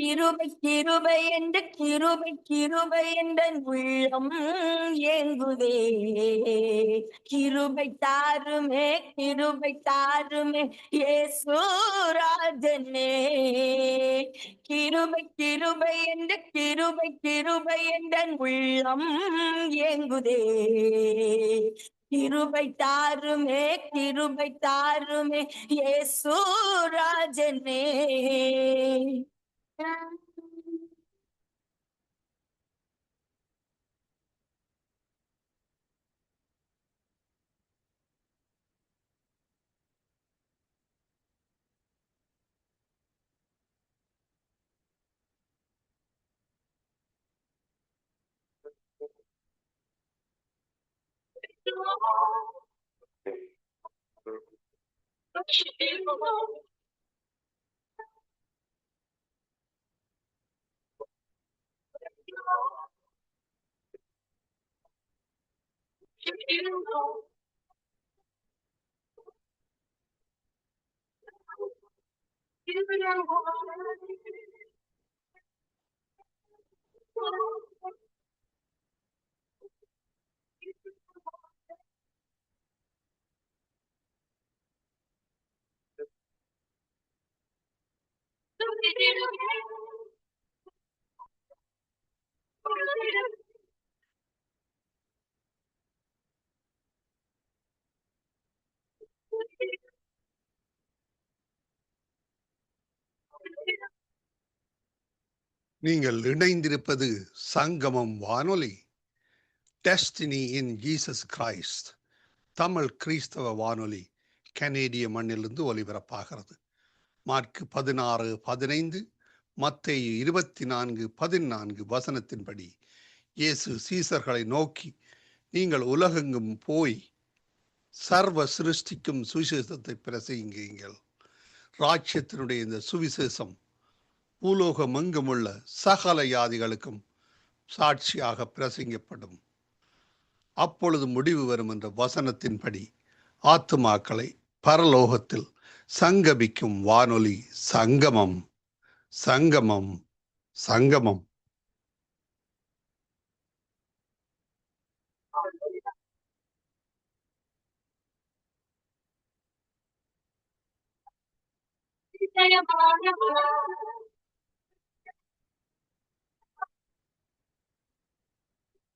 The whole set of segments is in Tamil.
கிருபை கிருபை என்று கிருபை கிருபை என்ற உள்ளம் ஏங்குதே. கிருபை தாருமே கிருபை தாருமே இயேசு ராஜனே. கிருபை கிருபை என்று கிருபை கிருபை என்ற உள்ளம் ஏங்குதே. கிருபை தாருமே கிருபை தாருமே இயேசு ராஜனே. நீங்கள் இணைந்திருப்பது சங்கமம் வானொலி, destiny in Jesus Christ, Tamil கிறிஸ்தவ வானொலி, கனேடிய மண்ணிலிருந்து ஒலிபரப்பாகிறது. மார்க் 16:15, மத்தேயு 24:14 வசனத்தின்படி இயேசு சீசர்களை நோக்கி, நீங்கள் உலகெங்கும் போய் சர்வ சிருஷ்டிக்கும் சுவிசேஷத்தை பிரசங்கியுங்கள். ராஜ்யத்தினுடைய இந்த சுவிசேஷம் பூலோகம் எங்குமுள்ள சகல யாதிகளுக்கும் சாட்சியாக பிரசங்கப்படும். அப்பொழுது முடிவு வரும் என்ற வசனத்தின்படி ஆத்துமாக்களை பரலோகத்தில் சங்கமிக்கும் வானொலி சங்கமம், சங்கமம், சங்கமம்.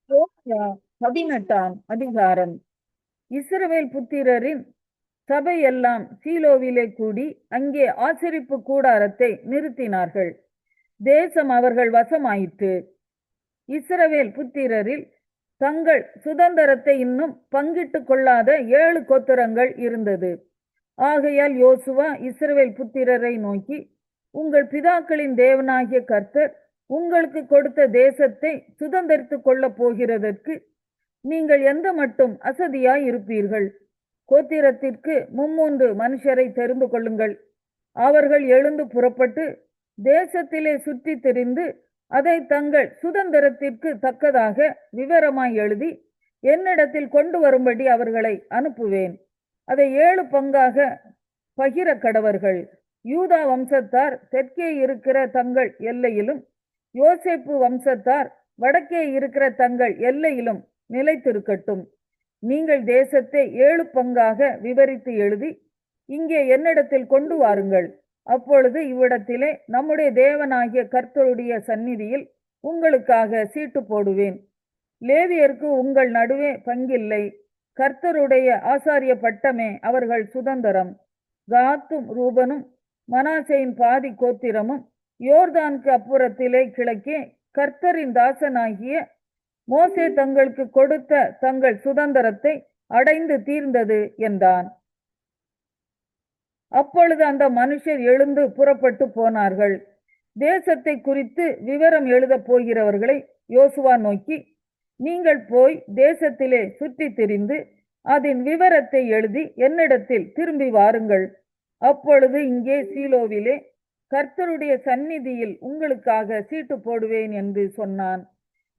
யோசுவா 18ஆம் அதிகாரம். இஸ்ரவேல் புத்திரரின் சபையெல்லாம் சீலோவிலே கூடி அங்கே ஆசரிப்பு கூடாரத்தை நிறுத்தினார்கள். தேசம் அவர்கள் வசமாயிற்று. இஸ்ரவேல் புத்திரரில் தங்கள் சுதந்திரத்தை இன்னும் பங்கிட்டு கொள்ளாத 7 கோத்திரங்கள் இருந்தது. ஆகையால் யோசுவா இஸ்ரவேல் புத்திரரை நோக்கி, உங்கள் பிதாக்களின் தேவனாகிய கர்த்தர் உங்களுக்கு கொடுத்த தேசத்தை சுதந்திரித்துக் கொள்ளப் போகிறதற்கு நீங்கள் எந்த மட்டும் அசதியாய் இருப்பீர்கள்? கோத்திரத்திற்கு 300 மனுஷரை தெரிந்து கொள்ளுங்கள். அவர்கள் எழுந்து புறப்பட்டு தேசத்திலே சுற்றி திரிந்து அதை தங்கள் சுதந்திரத்திற்கு தக்கதாக விவரமாய் எழுதி என்னிடத்தில் கொண்டு வரும்படி அவர்களை அனுப்புவேன். அதை 7 பங்காக பகிர கடவர்கள். யூதா வம்சத்தார் தெற்கே இருக்கிற தங்கள் எல்லையிலும், யோசேப்பு வம்சத்தார் வடக்கே இருக்கிற தங்கள் எல்லையிலும் நிலைத்திருக்கட்டும். நீங்கள் தேசத்தை 7 பங்காக விவரித்து எழுதி இங்கே என்னிடத்தில் கொண்டு வாருங்கள். அப்பொழுது இவ்விடத்திலே நம்முடைய தேவனாகிய கர்த்தருடைய சந்நிதியில் உங்களுக்காக சீட்டு போடுவேன். லேவியருக்கு உங்கள் நடுவே பங்கில்லை. கர்த்தருடைய ஆசாரிய பட்டமே அவர்கள் சுதந்திரம். காத்தும் ரூபனும் மனாசேயின் பாதி கோத்திரமும் யோர்தானுக்கு அப்புறத்திலே கிழக்கே கர்த்தரின் தாசனாகிய மோசே தங்களுக்கு கொடுத்த தங்கள் சுதந்திரத்தை அடைந்து தீர்ந்தது என்றான். அப்பொழுது அந்த மனுஷர் எழுந்து புறப்பட்டு போனார்கள். தேசத்தை குறித்து விவரம் எழுதப் போகிறவர்களை யோசுவா நோக்கி, நீங்கள் போய் தேசத்திலே சுற்றி திரிந்து அதன் விவரத்தை எழுதி என்னிடத்தில் திரும்பி வாருங்கள். அப்பொழுது இங்கே சீலோவிலே கர்த்தருடைய சந்நிதியில் உங்களுக்காக சீட்டு போடுவேன் என்று சொன்னான்.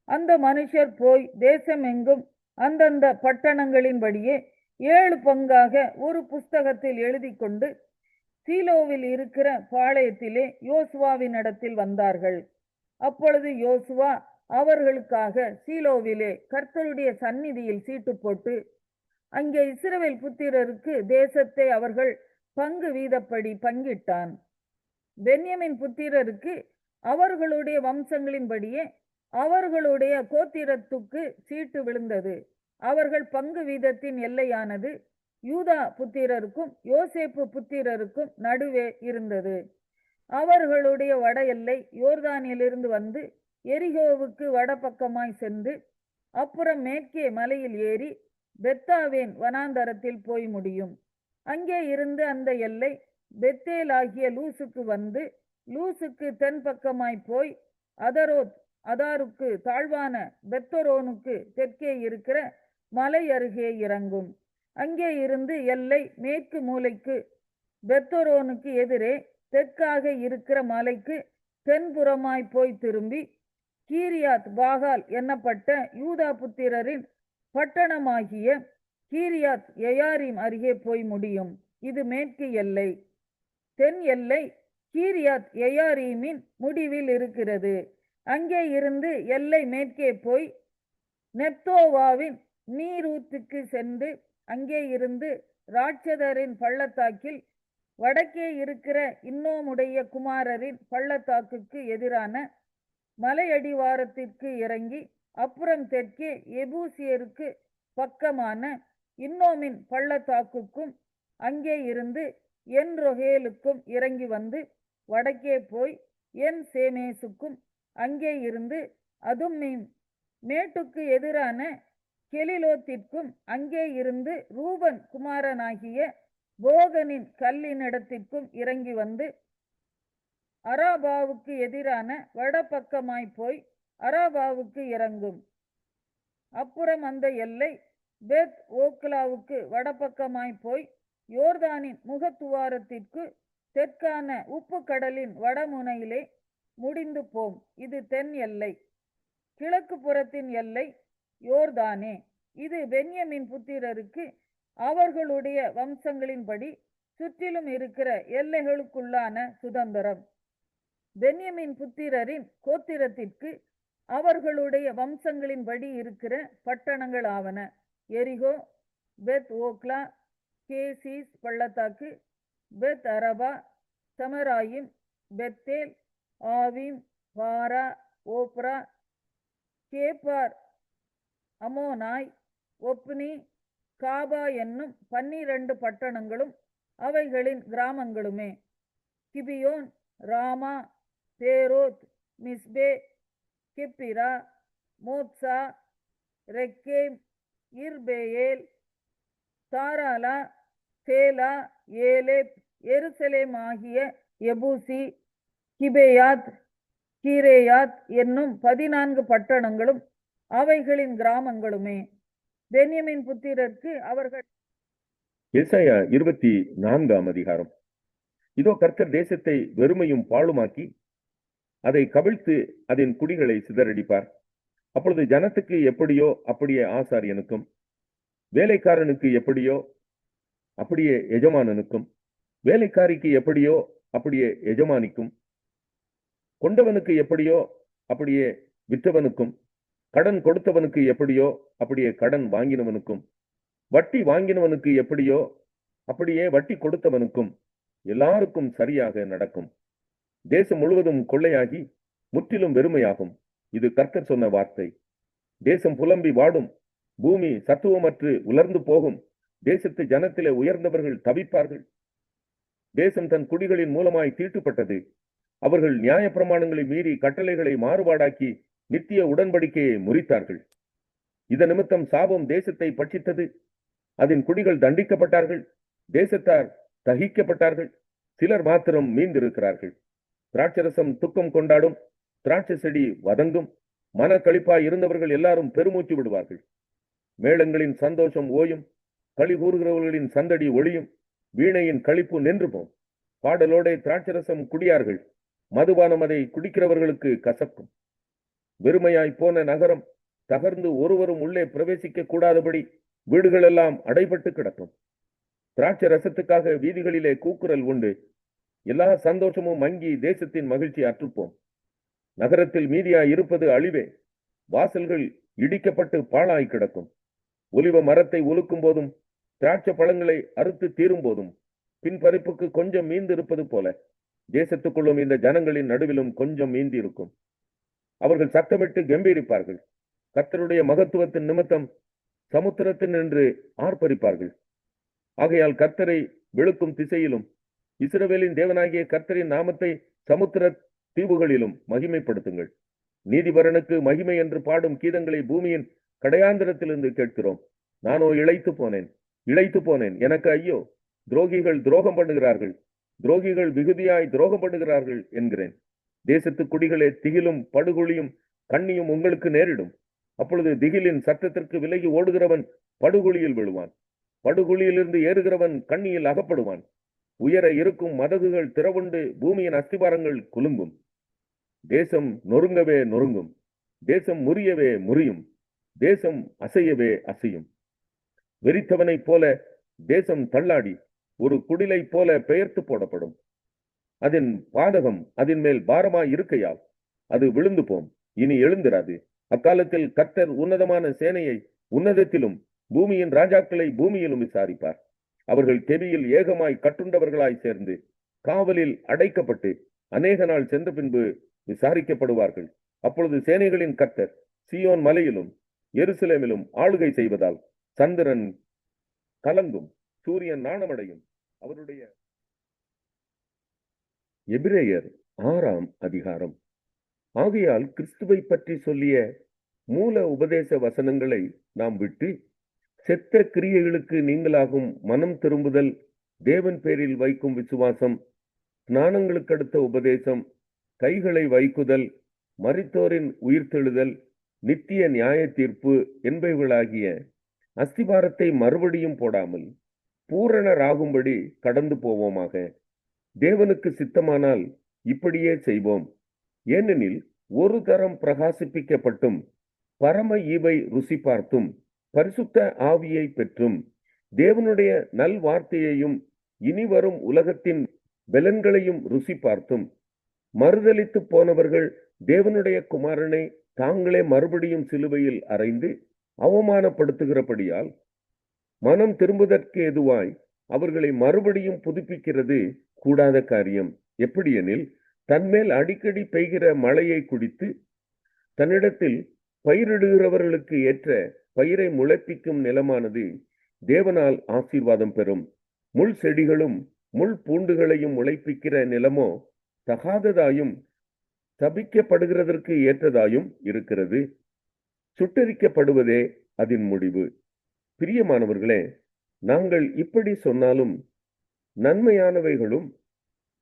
அந்த மனுஷர் போய் தேசமெங்கும் அந்தந்த பட்டணங்களின்படியே 7 பங்காக ஒரு புஸ்தகத்தில் எழுதி கொண்டு சீலோவில் இருக்கிற பாளையத்திலே யோசுவாவினிடத்தில் வந்தார்கள். அப்பொழுது யோசுவா அவர்களுக்காக சீலோவிலே கர்த்தருடைய சந்நிதியில் சீட்டு போட்டு அங்கே இஸ்ரவேல் புத்திரருக்கு தேசத்தை அவர்கள் பங்கு வீதப்படி பங்கிட்டான். பென்யமின் புத்திரருக்கு அவர்களுடைய வம்சங்களின்படியே அவர்களுடைய கோத்திரத்துக்கு சீட்டு விழுந்தது. அவர்கள் பங்கு வீதத்தின் எல்லையானது யூதா புத்திரருக்கும் யோசேப்பு புத்திரருக்கும் நடுவே இருந்தது. அவர்களுடைய வட எல்லை யோர்தானிலிருந்து வந்து எரிகோவுக்கு வடபக்கமாய் சென்று அப்புறம் மேற்கே மலையில் ஏறி பெத்தாவேன் வனாந்தரத்தில் போய் முடியும். அங்கே இருந்து அந்த எல்லை பெத்தேல் ஆகிய லூசுக்கு வந்து லூசுக்கு தென் பக்கமாய் போய் அதாருக்கு தாழ்வான பெத்தரோனுக்கு தெற்கே இருக்கிற மலை அருகே இறங்கும். அங்கே இருந்து எல்லை மேற்கு மூலைக்கு பெத்தரோனுக்கு எதிரே தெற்காக இருக்கிற மலைக்கு தென்புறமாய் போய் திரும்பி கீரியாத் பாகால் என்னப்பட்ட யூதா புத்திரரின் பட்டணமாகிய கீரியாத் எயாரிம் அருகே போய் முடியும். இது மேற்கு எல்லை. தென் எல்லை கீரியாத் எயாரீமின் முடிவில் இருக்கிறது. அங்கே இருந்து எல்லை மேற்கே போய் நெப்தோவாவின் நீரூத்துக்கு சென்று அங்கே இருந்து ராட்சதரின் பள்ளத்தாக்கில் வடக்கே இருக்கிற இன்னோமுடைய குமாரரின் பள்ளத்தாக்குக்கு எதிரான மலையடிவாரத்திற்கு இறங்கி அப்புறம் தெற்கே எபூசியருக்கு பக்கமான இன்னோமின் பள்ளத்தாக்குக்கும் அங்கே இருந்து என் ரொகேலுக்கும் இறங்கி வந்து வடக்கே போய் என் சேமேசுக்கும் அங்கே இருந்து அதும்மீம் மேட்டுக்கு எதிரான கெலிலோத்திற்கும் அங்கே இருந்து ரூபன் குமாரனாகிய போகனின் கல்லினிடத்திற்கும் இறங்கி வந்து அராபாவுக்கு எதிரான வடபக்கமாய் போய் அராபாவுக்கு இறங்கும். அப்புறம் அந்த எல்லை பெத் ஓக்லாவுக்கு வடபக்கமாய் போய் யோர்தானின் முகத்துவாரத்திற்கு தெற்கான உப்பு கடலின் வடமுனையிலே முடிந்து போம். இது தென் எல்லை. கிழக்கு புறத்தின் எல்லை யோர்தானே. இது பென்யமின் புத்திரருக்கு அவர்களுடைய வம்சங்களின்படி சுற்றிலும் இருக்கிற எல்லைகளுக்குள்ளான சுதந்திரம். பென்யமின் புத்திரரின் கோத்திரத்திற்கு அவர்களுடைய வம்சங்களின்படி இருக்கிற பட்டணங்கள் ஆவன: எரிகோ, பெத் ஓக்லா, கேசிஸ் பள்ளத்தாக்கு, பெத் அரபா, சமராயிம், பெத்தேல், ஆவிம், பாரா, ஓப்ரா, கேப்பார், அமோனாய், ஒப்னி, காபா என்னும் 12 பட்டணங்களும் அவைகளின் கிராமங்களுமே. கிபியோன், ராமா, பேரோத், மிஸ்பே, கெப்பிரா, மோத்சா, ரெக்கேம், இர்பேயேல், தாராலா, சேலா, ஏலேப், எருசலேம் ஆகிய எபூசி, கிபேயாத், கீரேயாத் என்னும் 14 பட்டணங்களும் அவைகளின் கிராமங்களுமே. பென்யமின் புத்திரருக்கு அவர்கள். ஏசாயா 24ஆம் அதிகாரம். இதோ கர்த்தர் தேசத்தை வெறுமையும் பாழுமாக்கி அதை கவிழ்த்து அதன் குடிகளை சிதறடிப்பார். அப்பொழுது ஜனத்துக்கு எப்படியோ அப்படியே ஆசாரியனுக்கும், வேலைக்காரனுக்கு எப்படியோ அப்படியே எஜமானனுக்கும், வேலைக்காரிக்கு எப்படியோ அப்படியே எஜமானிக்கும், கொண்டவனுக்கு எப்படியோ அப்படியே விற்றவனுக்கும், கடன் கொடுத்தவனுக்கு எப்படியோ அப்படியே கடன் வாங்கினவனுக்கும், வட்டி வாங்கினவனுக்கு எப்படியோ அப்படியே வட்டி கொடுத்தவனுக்கும் எல்லாருக்கும் சரியாக நடக்கும். தேசம் முழுவதும் கொள்ளையாகி முற்றிலும் வெறுமையாகும். இது கர்த்தர் சொன்ன வார்த்தை. தேசம் புலம்பி வாடும், பூமி சத்துவமற்று உலர்ந்து போகும். தேசத்து ஜனத்திலே உயர்ந்தவர்கள் தவிப்பார்கள். தேசம் தன் குடிகளின் மூலமாய் தீட்டுப்பட்டது. அவர்கள் நியாய பிரமாணங்களை மீறி கட்டளைகளை மாறுபாடாக்கி நித்திய உடன்படிக்கையை முறித்தார்கள். இதன் நிமித்தம் சாபம் தேசத்தை பட்சித்தது. அதன் குடிகள் தண்டிக்கப்பட்டார்கள். தேசத்தார் தகிக்கப்பட்டார்கள். சிலர் மாத்திரம் மீந்திருக்கிறார்கள். திராட்சரசம் துக்கம் கொண்டாடும், திராட்சை செடி வதங்கும். மன களிப்பாய் இருந்தவர்கள் எல்லாரும் பெருமூச்சு விடுவார்கள். மேளங்களின் சந்தோஷம் ஓயும், களி கூறுகிறவர்களின் சந்தடி ஒளியும், வீணையின் களிப்பு நின்று போம். பாடலோட திராட்சரசம் குடியார்கள், மதுபானம் அதை குடிக்கிறவர்களுக்கு கசக்கும். வெறுமையாய் போன நகரம் தகர்ந்து ஒருவரும் உள்ளே பிரவேசிக்க கூடாதபடி வீடுகள் எல்லாம் அடைபட்டு கிடக்கும். திராட்சை ரசத்துக்காக வீதிகளிலே கூக்குரல் உண்டு. எல்லா சந்தோஷமும் மங்கி தேசத்தின் மகிழ்ச்சி அற்றுப்போம். நகரத்தில் மீதியாய் இருப்பது அழிவே. வாசல்கள் இடிக்கப்பட்டு பாழாய் கிடக்கும். ஒலிவ மரத்தை ஒலுக்கும் போதும் திராட்சை பழங்களை அறுத்து தீரும் போதும் பின்பறிப்புக்கு கொஞ்சம் மீந்து இருப்பது போல தேசத்துக்குள்ளும் இந்த ஜனங்களின் நடுவிலும் கொஞ்சம் மீந்தி இருக்கும். அவர்கள் சத்தமிட்டு கம்பீரிப்பார்கள். கர்த்தருடைய மகத்துவத்தின் நிமித்தம் சமுத்திரத்தின் என்று ஆர்ப்பரிப்பார்கள். ஆகையால் கர்த்தரை விழுக்கும் திசையிலும் இஸ்ரவேலின் தேவனாகிய கர்த்தரின் நாமத்தை சமுத்திர தீவுகளிலும் மகிமைப்படுத்துங்கள். நீதிபரனுக்கு மகிமை என்று பாடும் கீதங்களை பூமியின் கடையாந்திரத்திலிருந்து கேட்கிறோம். நானோ இளைத்து போனேன், எனக்கு ஐயோ, துரோகிகள் துரோகம் பண்ணுகிறார்கள், துரோகிகள் மிகுதியாய் துரோகம் பண்ணுகிறார்கள் என்கிறேன். தேசத்து குடிகளே, திகிலும் படுகொலியும் கண்ணியும் உங்களுக்கு நேரிடும். அப்பொழுது திகிலின் சத்தத்திற்கு விலகி ஓடுகிறவன் படுகொலியில் விழுவான், படுகொலியிலிருந்து ஏறுகிறவன் கண்ணியில் அகப்படுவான். உயர இருக்கும் மதகுகள் திறவுண்டு பூமியின் அஸ்திபாரங்கள் குலுங்கும். தேசம் நொறுங்கவே நொறுங்கும், தேசம் முறியவே முறியும், தேசம் அசையவே அசையும். வெறித்தவனைப் போல தேசம் தள்ளாடி ஒரு குடிலை போல பெயர்த்து போடப்படும். அதன் பாதகம் அதன் மேல் பாரமாய் இருக்கையால் அது விழுந்து போம், இனி எழுந்திராது. அக்காலத்தில் கர்த்தர் உன்னதமான சேனையை உன்னதத்திலும் பூமியின் ராஜாக்களை பூமியிலும் விசாரிப்பார். அவர்கள் கெபியில் ஏகமாய் கட்டுண்டவர்களாய் சேர்ந்து காவலில் அடைக்கப்பட்டு அநேக நாள் சென்ற பின்பு விசாரிக்கப்படுவார்கள். அப்பொழுது சேனைகளின் கர்த்தர் சீயோன் மலையிலும் எருசலேமிலும் ஆளுகை செய்வதால் சந்திரன் கலங்கும், சூரியன் நாணமடையும். அவருடைய எபிரேயர் 6ஆம் அதிகாரம். ஆகையால் கிறிஸ்துவை பற்றி சொல்லிய மூல உபதேச வசனங்களை நாம் விட்டு செத்த கிரியைகளுக்கு நீங்களாகும் மனம் திரும்புதல், தேவன் பேரில் வைக்கும் விசுவாசம், ஸ்நானங்களுக்கு அடுத்த உபதேசம், கைகளை வைக்குதல், மரித்தோரின் உயிர்த்தெழுதல், நித்திய நியாய தீர்ப்பு என்பவைகளாகிய அஸ்திபாரத்தை மறுபடியும் போடாமல் பூரணராகும்படி கடந்து போவோமாக. தேவனுக்கு சித்தமானால் இப்படியே செய்வோம். ஏனெனில் ஒரு தரம் பிரகாசிப்பிக்கப்பட்டும் பரம ஈவை ருசி பார்த்தும் பரிசுத்த ஆவியை பெற்றும் தேவனுடைய நல் வார்த்தையையும் இனி வரும் உலகத்தின் பலன்களையும் ருசி பார்த்தும் மறுதலித்து போனவர்கள் தேவனுடைய குமாரனை தாங்களே மறுபடியும் சிலுவையில் அறைந்து அவமானப்படுத்துகிறபடியால் மனம் திரும்புவதற்கு ஏதுவாய் அவர்களை மறுபடியும் புதுப்பிக்கிறது கூடாத காரியம். எப்படியெனில் தன்மேல் அடிக்கடி பெய்கிற மழையை குடித்து தன்னிடத்தில் பயிரிடுகிறவர்களுக்கு ஏற்ற பயிரை முளைப்பிக்கும் நிலமானது தேவனால் ஆசீர்வாதம் பெறும். முள் செடிகளும் முள் பூண்டுகளையும் முளைப்பிக்கிற நிலமோ தகாததாயும் சபிக்கப்படுகிறதற்கு ஏற்றதாயும் இருக்கிறது. சுட்டரிக்கப்படுவதே அதன் முடிவு. பிரியமானவர்களே, நாங்கள் இப்படி சொன்னாலும் நன்மையானவைகளும்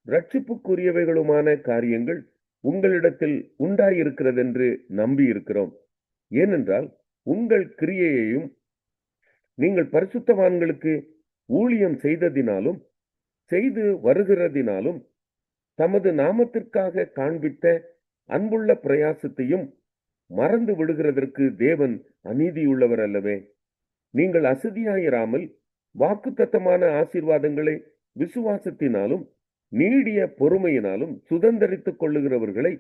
இரட்சிப்புக்குரியவைகளுமான காரியங்கள் உங்களிடத்தில் உண்டாயிருக்கிறதென்று நம்பி இருக்கிறோம். ஏனென்றால் உங்கள் கிரியையையும் நீங்கள் பரிசுத்தவான்களுக்கு ஊழியம் செய்ததினாலும் செய்து வருகிறதினாலும் தமது நாமத்திற்காக காண்பித்த அன்புள்ள பிரயாசத்தையும் மறந்து விடுகிறதற்கு தேவன் அநீதியுள்ளவர் அல்லவே. நீங்கள் அசதியாயிராமல் வாக்குத்தத்தமான ஆசீர்வாதங்களை விசுவாசத்தினாலும் நீடிய பொறுமையினாலும் சுதந்தரித்துக் கொள்ளுகிறவர்களை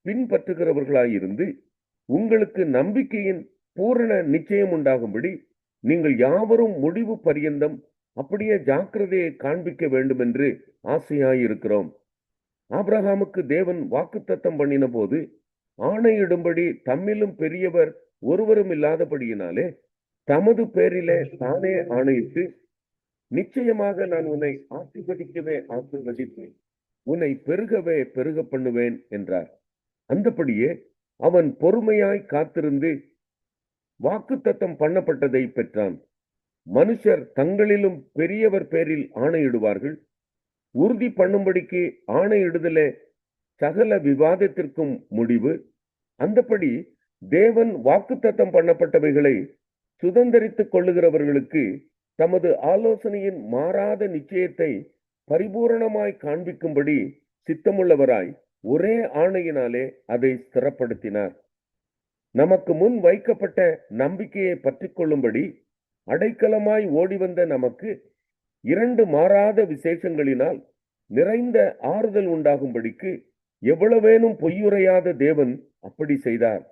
பின்பற்றுகிறவர்களாயிருந்து உங்களுக்கு நம்பிக்கையின் பூரண நிச்சயம் உண்டாகும்படி நீங்கள் யாவரும் முடிவு பரியந்தம் அப்படியே ஜாக்கிரதையை காண்பிக்க வேண்டும் என்று ஆசையாயிருக்கிறோம். ஆபிரகாமுக்கு தேவன் வாக்குத்தத்தம் பண்ணின போது ஆணையிடும்படி தம்மிலும் பெரியவர் ஒருவரும் இல்லாதபடியினாலே தமது பேரிலே தானே ஆணையிட்டு, நிச்சயமாக நான் உன்னை ஆசீர்வதிக்கவே ஆசீர்வதிப்பேன், உன்னை பெருகவே பெருக பண்ணுவேன் என்றார். அந்தபடியே அவன் பொறுமையாய் காத்திருந்து வாக்குத்தத்தம் பண்ணப்பட்டதை பெற்றான். மனுஷர் தங்களிலும் பெரியவர் பேரில் ஆணையிடுவார்கள். உறுதி பண்ணும்படிக்கு ஆணையிடுதலே சகல விவாதத்திற்கும் முடிவு. அந்தபடி தேவன் வாக்குத்தத்தம் பண்ணப்பட்டவைகளை சுதந்தரித்துக் கொள்ளுகிறவர்களுக்கு தமது ஆலோசனையின் மாறாத நிச்சயத்தை பரிபூரணமாய் காண்பிக்கும்படி சித்தமுள்ளவராய் ஒரே ஆணையினாலே அதை ஸ்திரப்படுத்தினார். நமக்கு முன் வைக்கப்பட்ட நம்பிக்கையை பற்றி கொள்ளும்படி அடைக்கலமாய் ஓடி வந்த நமக்கு 2 மாறாத விசேஷங்களினால் நிறைந்த ஆறுதல் உண்டாகும்படிக்கு எவ்வளவேனும் பொய்யுரையாத தேவன் அப்படி செய்தார்.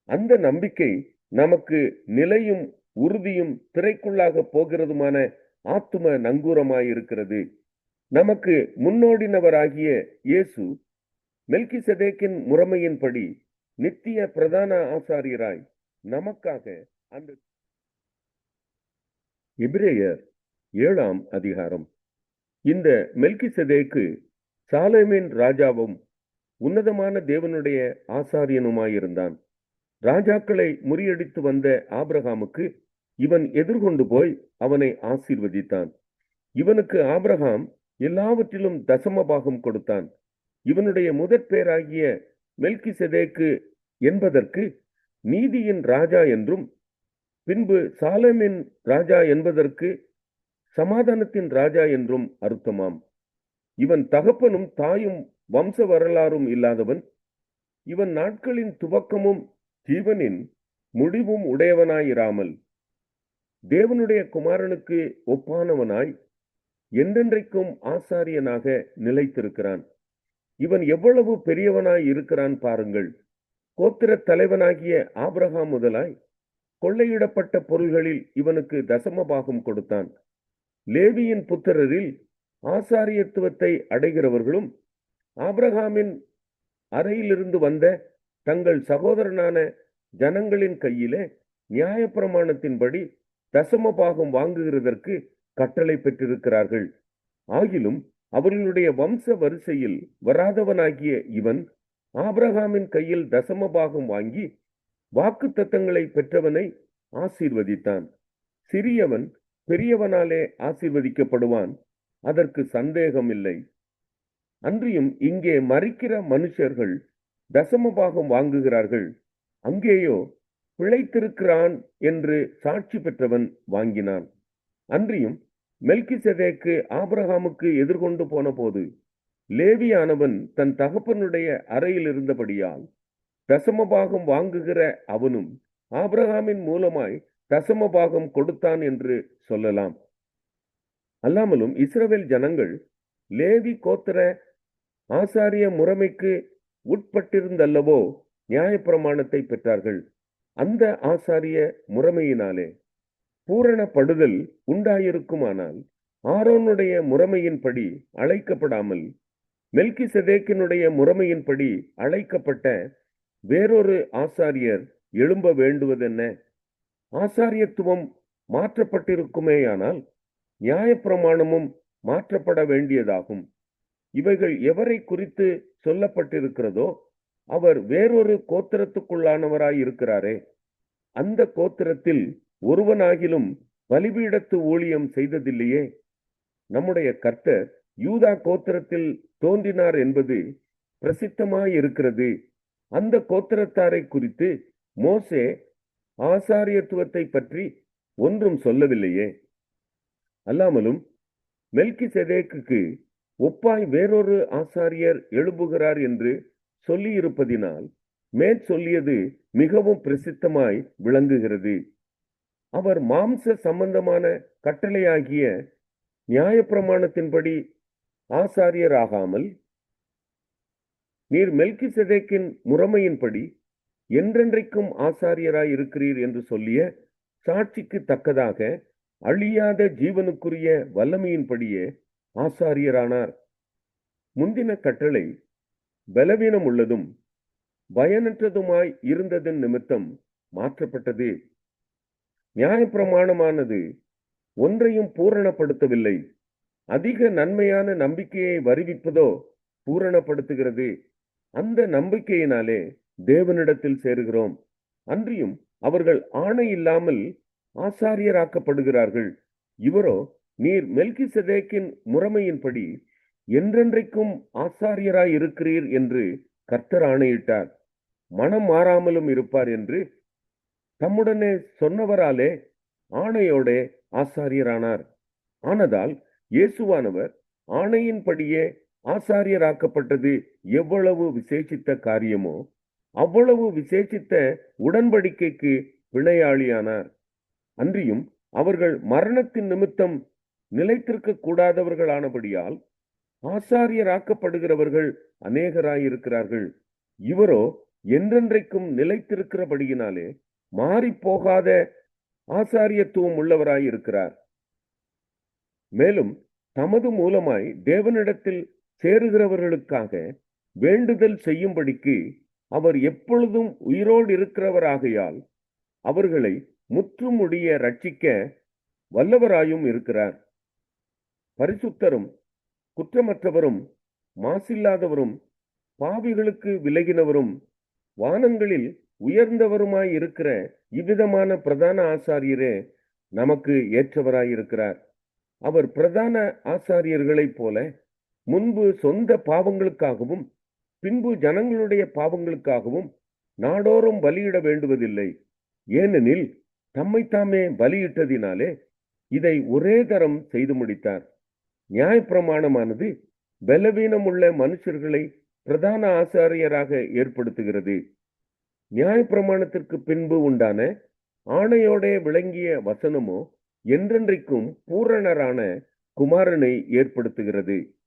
அந்த நம்பிக்கை நமக்கு நிலையும் உறுதியும் திரைக்குள்ளாக போகிறதுமான ஆத்தும நங்கூரமாயிருக்கிறது. நமக்கு முன்னோடினவராகிய இயேசு மெல்கிசெதேக்கின் முறைமையின்படி நித்திய பிரதான ஆசாரியராய் நமக்காக அந்த எபிரேயர் 7ஆம் அதிகாரம். இந்த மெல்கிசெதேக்கு சாலேமின் ராஜாவும் உன்னதமான தேவனுடைய ஆசாரியனுமாயிருந்தான். ராஜாக்களை முறியடித்து வந்த ஆபிரகாமுக்கு இவன் எதிர்கொண்டு போய் அவனை ஆசீர்வதித்தான். இவனுக்கு ஆபிரகாம் எல்லாவற்றிலும் தசமபாகம் கொடுத்தான். இவனுடைய முதற் பேராகிய மெல்கிசெதேக்கு என்பதற்கு நீதியின் ராஜா என்றும், பின்பு சாலேமின் ராஜா என்பதற்கு சமாதானத்தின் ராஜா என்றும் அர்த்தமாம். இவன் தகப்பனும் தாயும் வம்ச வரலாறும் இல்லாதவன். இவன் நாட்களின் துவக்கமும் ஜீவனின் முடிவும் உடையவனாயிராமல் தேவனுடைய குமாரனுக்கு ஒப்பானவனாய் என்றென்றைக்கும் ஆசாரியனாக நிலைத்திருக்கிறான். இவன் எவ்வளவு பெரியவனாய் இருக்கிறான் பாருங்கள். கோத்திர தலைவனாகிய ஆபிரகாம் முதலாய் கொள்ளையிடப்பட்ட பொருள்களில் இவனுக்கு தசமபாகம் கொடுத்தான். லேவியின் புத்திரரில் ஆசாரியத்துவத்தை அடைகிறவர்களும் ஆபிரகாமின் அறையிலிருந்து வந்த தங்கள் சகோதரனான ஜனங்களின் கையிலே நியாயப்பிரமாணத்தின்படி தசமபாகம் வாங்குகிறதற்கு கட்டளை பெற்றிருக்கிறார்கள். ஆகிலும் அவர்களுடைய வம்ச வரிசையில் வராதவனாகிய இவன் ஆபிரகாமின் கையில் தசமபாகம் வாங்கி வாக்குத்தத்தங்களை பெற்றவனை ஆசீர்வதித்தான். சிறியவன் பெரியவனாலே ஆசீர்வதிக்கப்படுவான், அதற்கு சந்தேகமில்லை. அன்றியும் இங்கே மரிக்கிற மனுஷர்கள் தசமபாகம் வாங்குகிறார்கள், அங்கேயோ பிழைத்திருக்கிறான் என்று சாட்சி பெற்றவன் வாங்கினான். அன்றியும் மெல்கிசெதேக்கு ஆபிரகாமுக்கு எதிர்கொண்டு போன போது லேவியானவன் தன் தகப்பனுடைய அறையில் இருந்தபடியால் தசமபாகம் வாங்குகிற அவனும் ஆபிரகாமின் மூலமாய் தசமபாகம் கொடுத்தான் என்று சொல்லலாம். அல்லாமலும் இஸ்ரவேல் ஜனங்கள் லேவி கோத்திர ஆசாரிய முறைமைக்கு உட்பட்டிருந்தல்லவோ நியாயப்பிரமாணத்தை பெற்றார்கள். அந்த ஆசாரிய முறைமையினாலே பூரணப்படுதல் உண்டாயிருக்குமானால் ஆரோனுடைய முறைமையின்படி அழைக்கப்படாமல் மெல்கிசெதேக்கினுடைய முறைமையின்படி அழைக்கப்பட்ட வேறொரு ஆசாரியர் எழும்ப வேண்டுவதென்ன? ஆசாரியத்துவம் மாற்றப்பட்டிருக்குமேயானால் நியாயப்பிரமாணமும் மாற்றப்பட வேண்டியதாகும். இவைகள் எவரை குறித்து சொல்லப்பட்டிருக்கிறதோ அவர் வேறொரு கோத்திரத்துக்குள்ளானவராயிருக்கிறாரே. அந்த கோத்திரத்தில் ஒருவனாகிலும் பலிபீடத்து ஊழியம் செய்ததில்லையே. நம்முடைய கர்த்தர் யூதா கோத்திரத்தில் தோன்றினார் என்பது பிரசித்தமாயிருக்கிறது. அந்த கோத்திரத்தாரை குறித்து மோசே ஆசாரியத்துவத்தை பற்றி ஒன்றும் சொல்லவில்லையே. அல்லாமலும் மெல்கிசெதேக்குக்கு ஒப்பாய் வேறொரு ஆசாரியர் எழும்புகிறார் என்று சொல்லியிருப்பதினால் மேற் சொல்லியது மிகவும் பிரசித்தமாய் விளங்குகிறது. அவர் மாம்ச சம்பந்தமான கட்டளையாகிய நியாயப்பிரமாணத்தின்படி ஆசாரியராகாமல் நீர் மெல்கிசெதேக்கின் முறைமையின்படி என்றென்றைக்கும் ஆசாரியராய் இருக்கிறீர் என்று சொல்லிய சாட்சிக்கு தக்கதாக அழியாத ஜீவனுக்குரிய வல்லமையின்படியே ஆசாரியரானார். முந்தின கட்டளை பலவீனம் உள்ளதும் பயனற்றதுமாய் இருந்ததன் நிமித்தம் மாற்றப்பட்டது. நியாயப்பிரமாணமானது ஒன்றையும் பூரணப்படுத்தவில்லை, அதிக நன்மையான நம்பிக்கையை வருவிப்பதோ பூரணப்படுத்துகிறது. அந்த நம்பிக்கையினாலே தேவனிடத்தில் சேருகிறோம். அன்றியும் அவர்கள் ஆணை இல்லாமல் ஆசாரியராக்கப்படுகிறார்கள். இவரோ நீர் மெல்கிசெதேக்கின் முறைமையின்படி என்றென்றைக்கும் ஆசாரியராய் இருக்கிறீர் என்று கர்த்தர் ஆணையிட்டார். மனம் மாறாமலும் இருப்பார் என்று தம்முடனே சொன்னவராலே ஆணையோடே ஆசாரியரானார். ஆனதால் இயேசுவானவர் ஆணையின்படியே ஆசாரியராக்கப்பட்டது எவ்வளவு விசேஷித்த காரியமோ அவ்வளவு விசேஷித்த உடன்படிக்கைக்கு பிணையாளியானார். அன்றியும் அவர்கள் மரணத்தின் நிமித்தம் நிலைத்திருக்க கூடாதவர்களானபடியால் ஆசாரியராக்கப்படுகிறவர்கள் அநேகராயிருக்கிறார்கள். இவரோ என்றென்றைக்கும் நிலைத்திருக்கிறபடியினாலே மாறிப்போகாத ஆசாரியத்துவம் உள்ளவராயிருக்கிறார். மேலும் தமது மூலமாய் தேவனிடத்தில் சேருகிறவர்களுக்காக வேண்டுதல் செய்யும்படிக்கு அவர் எப்பொழுதும் உயிரோடு இருக்கிறவராகையால் அவர்களை முற்றுமுடிய ரட்சிக்க வல்லவராயும் இருக்கிறார். பரிசுத்தரும் குற்றமற்றவரும் மாசில்லாதவரும் பாவிகளுக்கு விலகினவரும் வானங்களில் உயர்ந்தவருமாய் இருக்கிற இவ்விதமான பிரதான ஆசாரியரே நமக்கு ஏற்றவராயிருக்கிறார். அவர் பிரதான ஆசாரியர்களைப் போல முன்பு சொந்த பாவங்களுக்காகவும் பின்பு ஜனங்களுடைய பாவங்களுக்காகவும் நாடோறும் பலியிட வேண்டுவதில்லை. ஏனெனில் தம்மைத்தாமே பலியிட்டதினாலே இதை ஒரே தரம் செய்து முடித்தார். நியாயப்பிரமாணமானது பலவீனமுள்ள மனுஷர்களை பிரதான ஆசாரியராக ஏற்படுத்துகிறது. நியாயப்பிரமாணத்திற்கு பின்பு உண்டான ஆணையோட விளங்கிய வசனமோ என்றென்றைக்கும் பூரணரான குமாரனை ஏற்படுத்துகிறது.